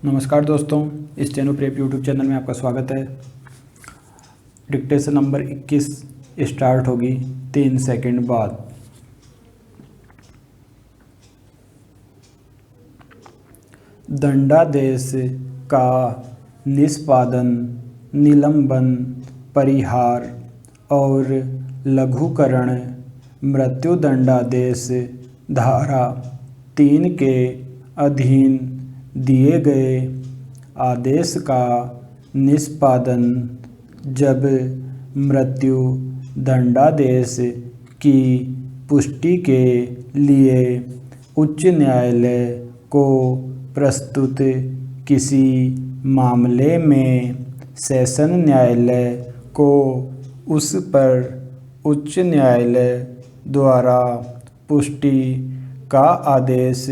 नमस्कार दोस्तों, इस चैनल प्रेप यूट्यूब चैनल में आपका स्वागत है। डिक्टेशन नंबर 21 स्टार्ट होगी 3 सेकंड बाद। दंडादेश का निष्पादन, निलंबन, परिहार और लघुकरण मृत्युदंडादेश धारा 3 के अधीन दिए गए आदेश का निष्पादन जब मृत्यु दंडादेश की पुष्टि के लिए उच्च न्यायालय को प्रस्तुत किसी मामले में सेशन न्यायालय को उस पर उच्च न्यायालय द्वारा पुष्टि का आदेश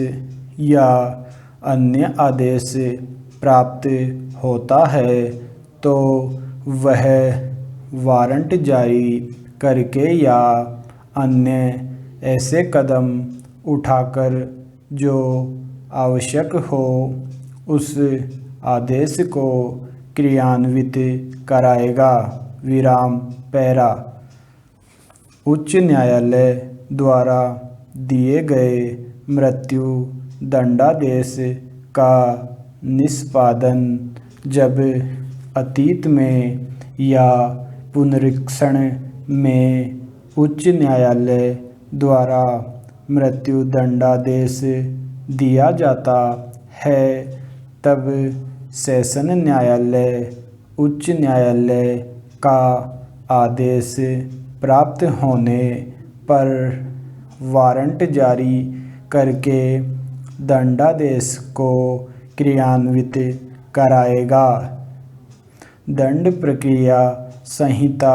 या अन्य आदेश प्राप्त होता है तो वह वारंट जारी करके या अन्य ऐसे कदम उठाकर जो आवश्यक हो उस आदेश को क्रियान्वित कराएगा। पैरा उच्च न्यायालय द्वारा दिए गए मृत्यु दंडादेश का निष्पादन जब अतीत में या पुनरीक्षण में उच्च न्यायालय द्वारा मृत्यु दंडादेश दिया जाता है तब सेशन न्यायालय उच्च न्यायालय का आदेश प्राप्त होने पर वारंट जारी करके दंडादेश को क्रियान्वित कराएगा। दंड प्रक्रिया संहिता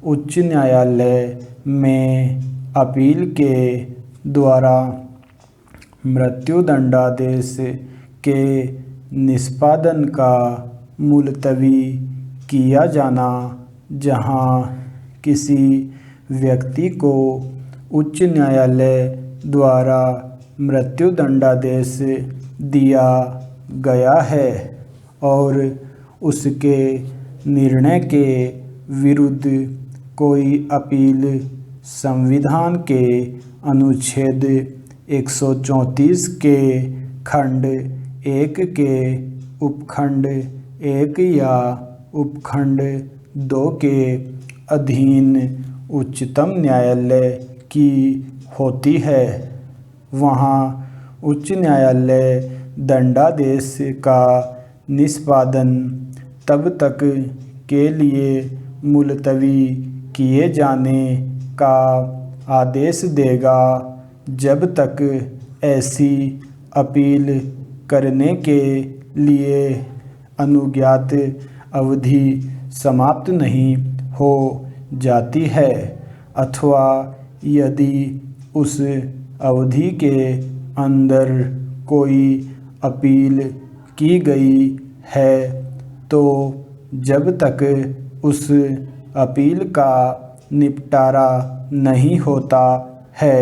उच्च न्यायालय में अपील के द्वारा मृत्यु दंडादेश के निष्पादन का मुलतवी किया जाना, जहां किसी व्यक्ति को उच्च न्यायालय द्वारा मृत्यु दंडादेश दिया गया है और उसके निर्णय के विरुद्ध कोई अपील संविधान के अनुच्छेद 134 के खंड 1 के उपखंड 1 या उपखंड 2 के अधीन उच्चतम न्यायालय की होती है। वहाँ उच्च न्यायालय दंडादेश का निष्पादन तब तक के लिए मुलतवी किए जाने का आदेश देगा जब तक ऐसी अपील करने के लिए अनुज्ञात अवधि समाप्त नहीं हो जाती है अथवा यदि उस अवधि के अंदर कोई अपील की गई है तो जब तक उस अपील का निपटारा नहीं होता है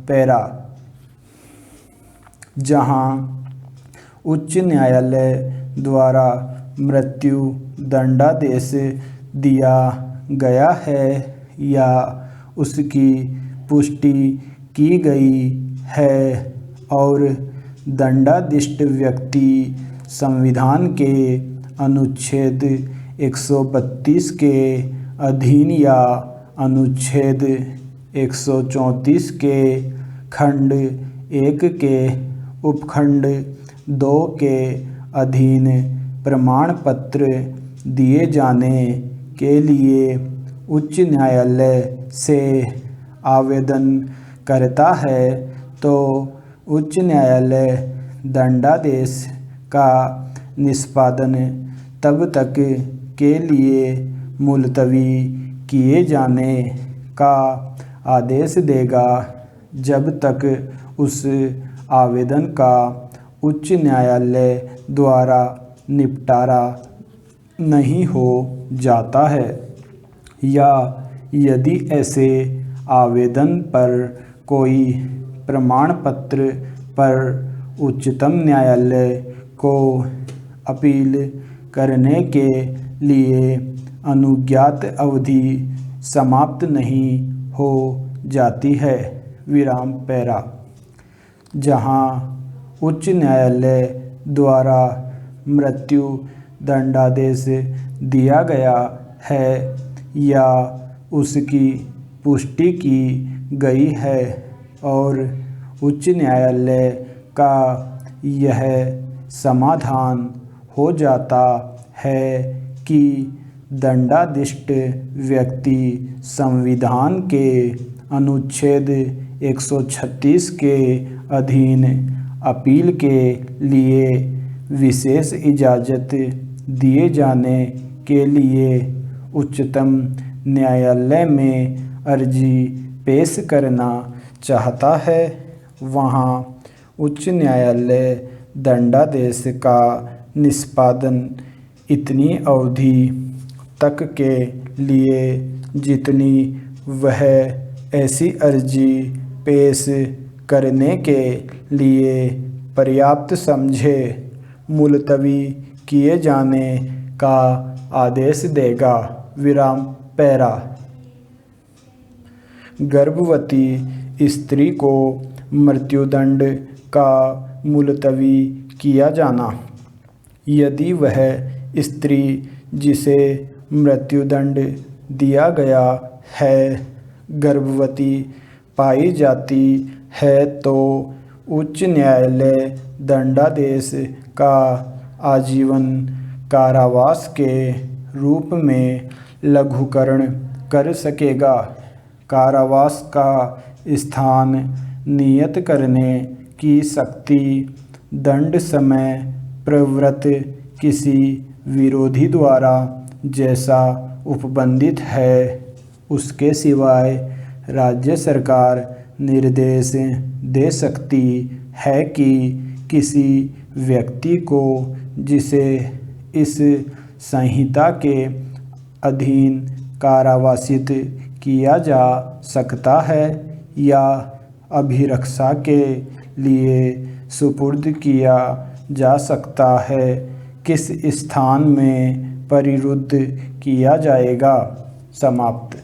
पैरा जहां उच्च न्यायालय द्वारा मृत्यु दंडादेश दिया गया है या उसकी पुष्टि की गई है और दंडादिष्ट व्यक्ति संविधान के अनुच्छेद 132 के अधीन या अनुच्छेद 134 के खंड 1 के उपखंड 2 के अधीन प्रमाण पत्र दिए जाने के लिए उच्च न्यायालय से आवेदन करता है तो उच्च न्यायालय दंडादेश का निष्पादन तब तक के लिए मुलतवी किए जाने का आदेश देगा जब तक उस आवेदन का उच्च न्यायालय द्वारा निपटारा नहीं हो जाता है या यदि ऐसे आवेदन पर कोई प्रमाण पत्र पर उच्चतम न्यायालय को अपील करने के लिए अनुज्ञात अवधि समाप्त नहीं हो जाती है। विराम पैरा। जहां उच्च न्यायालय द्वारा मृत्यु दंडादेश दिया गया है या उसकी पुष्टि की गई है और उच्च न्यायालय का यह समाधान हो जाता है कि दंडादिष्ट व्यक्ति संविधान के अनुच्छेद 136 के अधीन अपील के लिए विशेष इजाज़त दिए जाने के लिए उच्चतम न्यायालय में अर्जी पेश करना चाहता है, वहाँ उच्च न्यायालय दंडादेश का निष्पादन इतनी अवधि तक के लिए जितनी वह ऐसी अर्जी पेश करने के लिए पर्याप्त समझे, मुलतवी किए जाने का आदेश देगा। विराम पैरा। गर्भवती स्त्री को मृत्युदंड का मुलतवी किया जाना। यदि वह स्त्री जिसे मृत्युदंड दिया गया है गर्भवती पाई जाती है तो उच्च न्यायालय दंडादेश का आजीवन कारावास के रूप में लघुकरण कर सकेगा। कारावास का स्थान नियत करने की शक्ति दंड समय प्रवृत्त किसी विरोधी द्वारा जैसा उपबंधित है उसके सिवाय राज्य सरकार निर्देश दे सकती है कि किसी व्यक्ति को जिसे इस संहिता के अधीन कारावासित किया जा सकता है या अभिरक्षा के लिए सुपुर्द किया जा सकता है, किस स्थान में परिरुद्ध किया जाएगा। समाप्त।